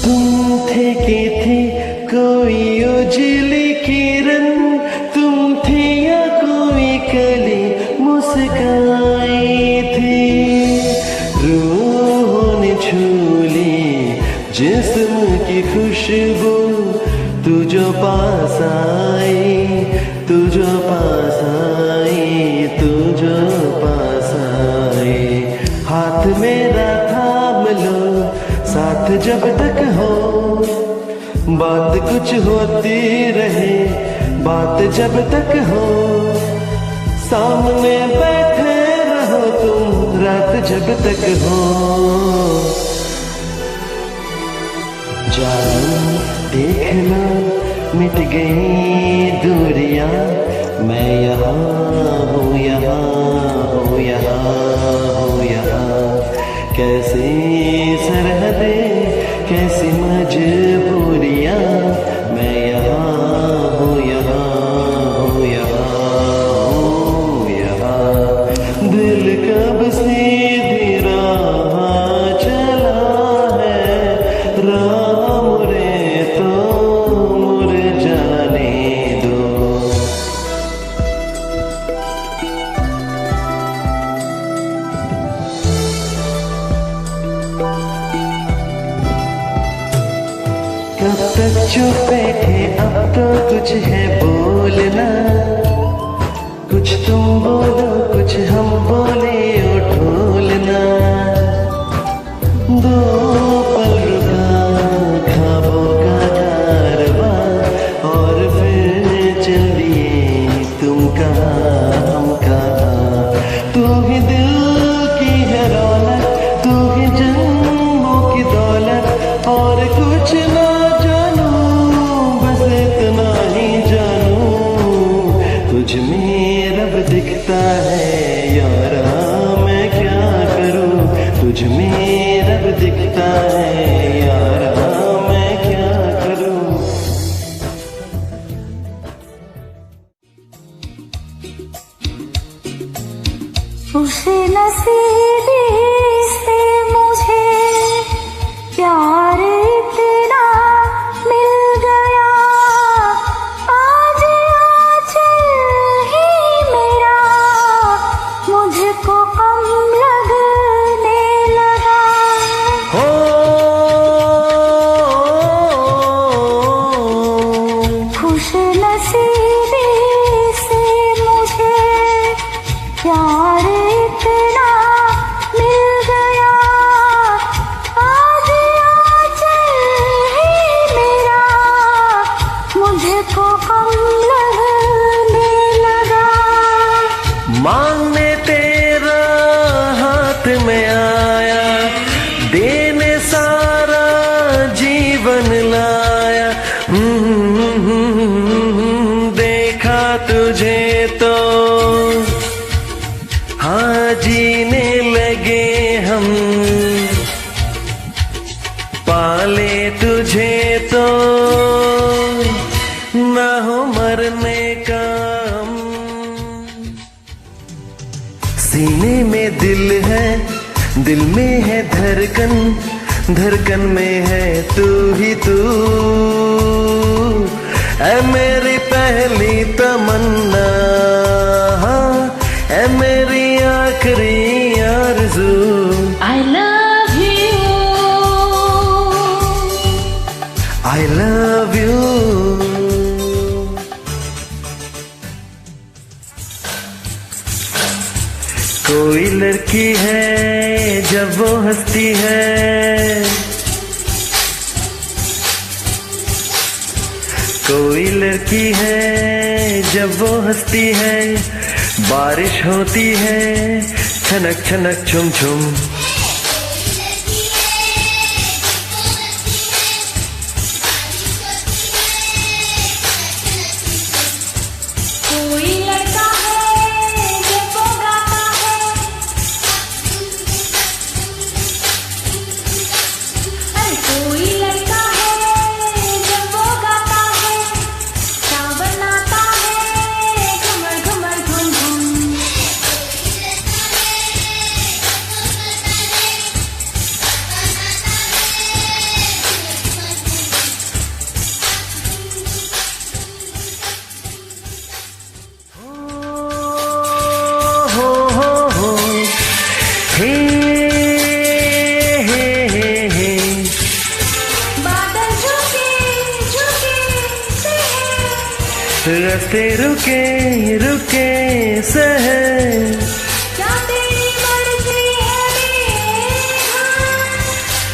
तुम थे कि थी कोई उजली किरण, तुम थी या कोई कली मुस्काई थी। रूह ने छू ली जिस्म की खुशबू, तू जो पास आई, तू जो पास आई, तू जो पास आई। हाथ मेरा थाम लो साथ जब तक हो, बात कुछ होती रहे बात जब तक हो। सामने बैठे रहो तुम रात जब तक हो। जानो देखना मिट गई दूरियां, मैं यहाँ हूँ यहाँ हूँ यहाँ हूँ यहाँ। कैसी सरहदें कैसी मजबूरियां, मैं यहाँ हूँ यहाँ हूँ यहाँ हूँ यहाँ। दिल कब सीधी राह चला है, राह मुड़े तो मुड़ जाने दो। कब तक चुप बैठे अब तो कुछ है बोलना, कुछ तुम बोलो कुछ हम बोले ओ ढोलना। दो पल रुका ख्वाबों का कारवां, और फिर चल दिए तुम कहाँ हम कहाँ। तू ही दिल की है रौनक, तू ही जन्मों की दौलत, और कुछ ना तुझ में रब दिखता है यारा, मैं क्या करूं। तुझ में रब दिखता है यारा, मैं क्या करूं। उस नसीबी से मुझे प्यार इतना मिल गया, आज आंचल ही मेरा मुझको कम लगने लगा। हो खुश नसीबी से मुझे प्यार इतना मिल गया, आज आंचल ही मेरा मुझको कम लगने लगा। मांगने तेरा हाथ में आया, देने सारा जीवन लाया। देखा तुझे तो हाँ जीने लगे हम, पाले तुझे तो ना हो मरने का हम। सीने में दिल है, दिल में है धड़कन, धड़कन में है तू ही तू। ऐ मेरी पहली तमन्ना, ऐ मेरी आखिरी आरज़ू। I love you, I love you। कोई लड़की है जब वो हंसती है, कोई लड़की है जब वो हंसती है। बारिश होती है छनक छनक छुम छुम, कोई लड़का है जब वो गाता है, रास्ते रुके रुके सहे, क्या तेरी मर्जी है मेरा,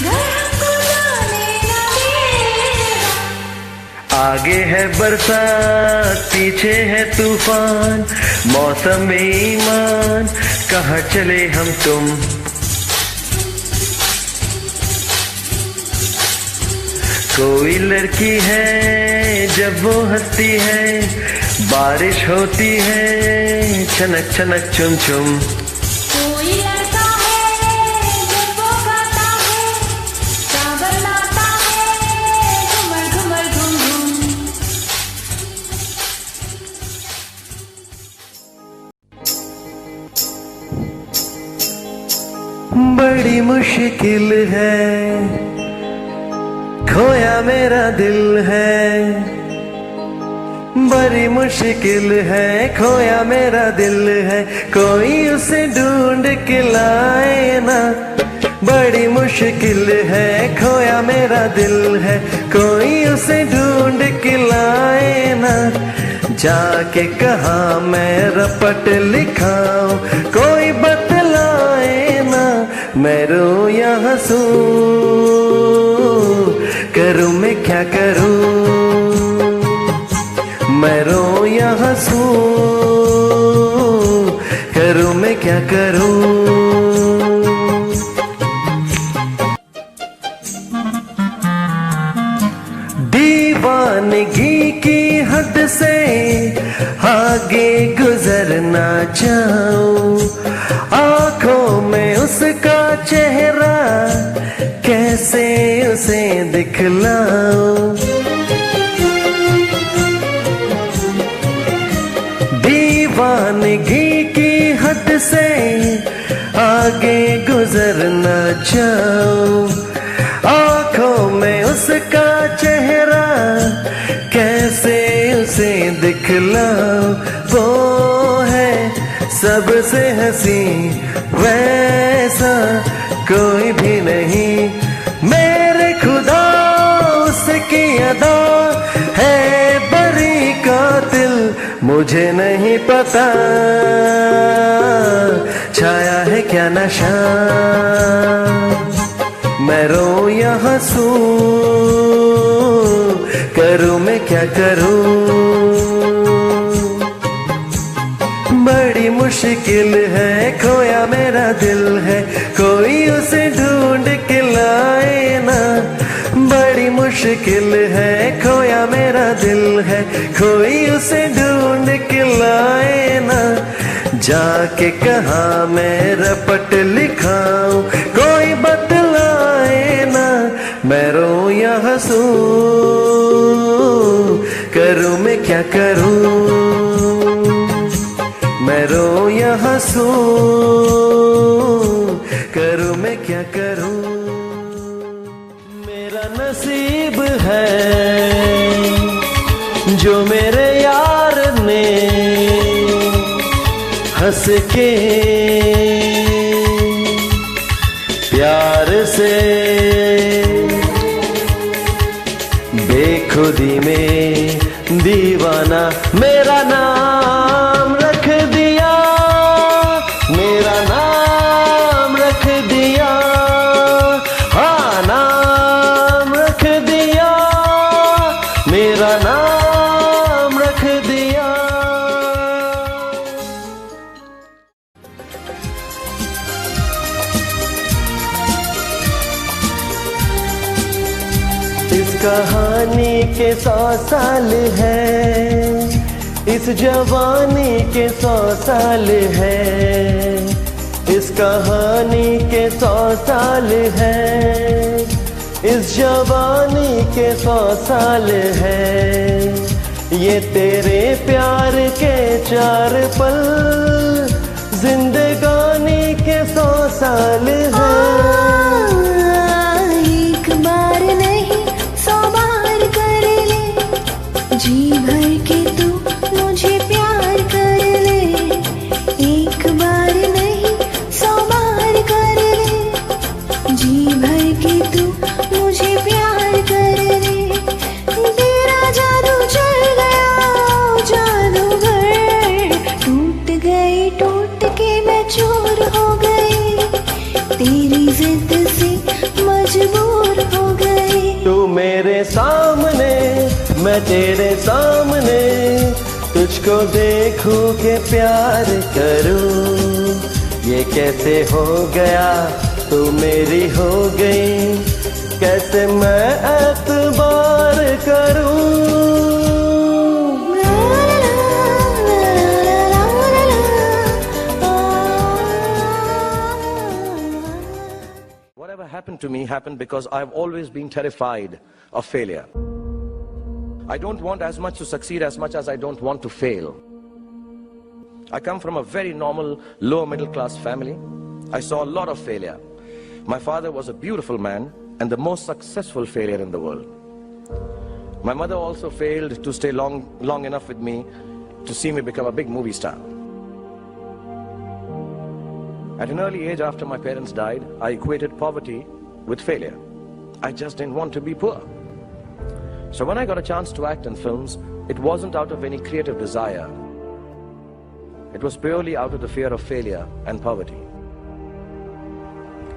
घर हमको जाने न देगा। आगे है बरसात पीछे है तूफान, मौसम में ईमान, कहाँ चले हम तुम। कोई लड़की है जब वो हंसती है, बारिश होती है छनक छनक चुम चुम। कोई लड़का है जब वो गाता है, क्या बनाता है घुमर घुमर घुम घुम। बड़ी मुश्किल है खोया मेरा दिल है, बड़ी मुश्किल है खोया मेरा दिल है, कोई उसे ढूंढ के लाए ना। बड़ी मुश्किल है खोया मेरा दिल है, कोई उसे ढूंढ के लाए ना। जाके कहा मैं रपट लिखाऊं, कोई बतलाए ना। मैं रो या हंसूं, करूं मैं क्या करूं। मैं रो या हंसूं, करूं मैं क्या करूं। दीवानगी की हद से आगे गुजरना चाहूं, आंखों में उसका चेहरा कैसे उसे दिखलाऊं। दीवानगी की हद से आगे गुजरना चाहूं, आंखों में उसका चेहरा कैसे उसे दिखलाऊं। वो है सबसे हंसी, वैसा कोई भी नहीं। मेरे खुदा उसकी अदा है बड़ी कातिल, मुझे नहीं पता छाया है क्या नशा। मैं रो या हंसूं, करूं मैं क्या करूं। बड़ी मुश्किल है खोया मेरा दिल है, कोई उसे ढूंढ के लाए ना। बड़ी मुश्किल है खोया मेरा दिल है, कोई उसे ढूंढ के लाए ना। जाके कहा मैं रपट लिखाऊं, कोई बतलाए ना। मैं रो या हंसूं, करूं मैं क्या करूं। मैं रो या हंसूं, करूं मैं क्या करूं। मेरा नसीब है जो मेरे यार ने हंस के प्यार से बेखुदी में दीवाना मेरा नाम रख दिया, मेरा नाम रख दिया। हाँ नाम रख दिया, मेरा नाम रख दिया। इस कहानी के 100 साल है, इस जवानी के 100 साल है। इस कहानी के 100 साल है, इस जवानी के 100 साल है। ये तेरे प्यार के 4 पल, जिंदगानी के 100 साल है। एक बार नहीं 100 बार कर ले, जी भर के तू मुझे प्यार कर ले। एक बार नहीं 100 बार कर ले, जी भर के तू मुझे प्यार कर ले। तेरा जादू चल गया, जा मैं तेरे सामने, तुझको देखूं के प्यार करूं। ये कैसे हो गया, तू मेरी हो गई, कैसे मैं एतबार करूं। Whatever happened to me happened because I've always been terrified of failure. I don't want as much to succeed as much as I don't want to fail. I come from a very normal, lower middle class family. I saw a lot of failure. My father was a beautiful man and the most successful failure in the world. My mother also failed to stay long enough with me to see me become a big movie star. At an early age after my parents died, I equated poverty with failure. I just didn't want to be poor. So when I got a chance to act in films, it wasn't out of any creative desire. It was purely out of the fear of failure and poverty.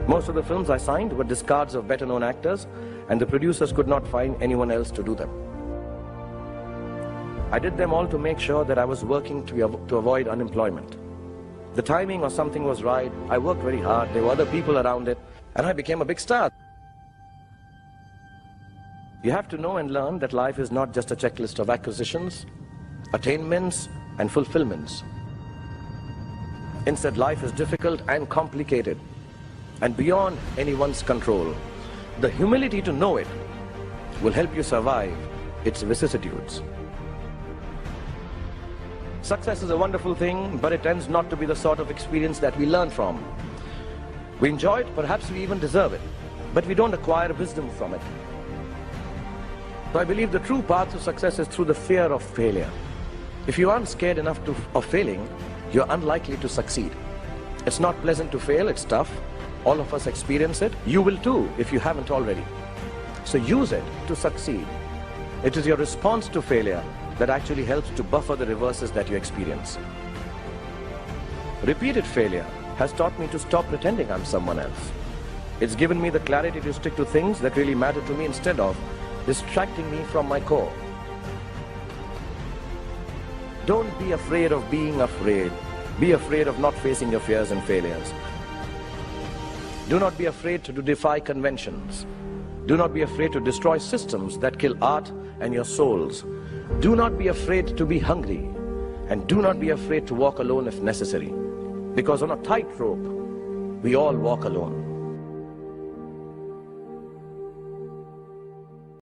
Most of the films I signed were discards of better known actors, and the producers could not find anyone else to do them. I did them all to make sure that I was working to avoid unemployment. The timing or something was right, I worked very hard, there were other people around it, and I became a big star. You have to know and learn that life is not just a checklist of acquisitions, attainments, and fulfillments. Instead, life is difficult and complicated, and beyond anyone's control. The humility to know it will help you survive its vicissitudes. Success is a wonderful thing, but it tends not to be the sort of experience that we learn from. We enjoy it, perhaps we even deserve it, but we don't acquire wisdom from it. So I believe the true path to success is through the fear of failure. If you aren't scared enough of failing, you're unlikely to succeed. It's not pleasant to fail, it's tough. All of us experience it. You will too, if you haven't already. So use it to succeed. It is your response to failure that actually helps to buffer the reverses that you experience. Repeated failure has taught me to stop pretending I'm someone else. It's given me the clarity to stick to things that really matter to me instead of distracting me from my core. Don't be afraid of being afraid. Be afraid of not facing your fears and failures. Do not be afraid to defy conventions. Do not be afraid to destroy systems that kill art and your souls. Do not be afraid to be hungry. And do not be afraid to walk alone if necessary. Because on a tightrope, we all walk alone.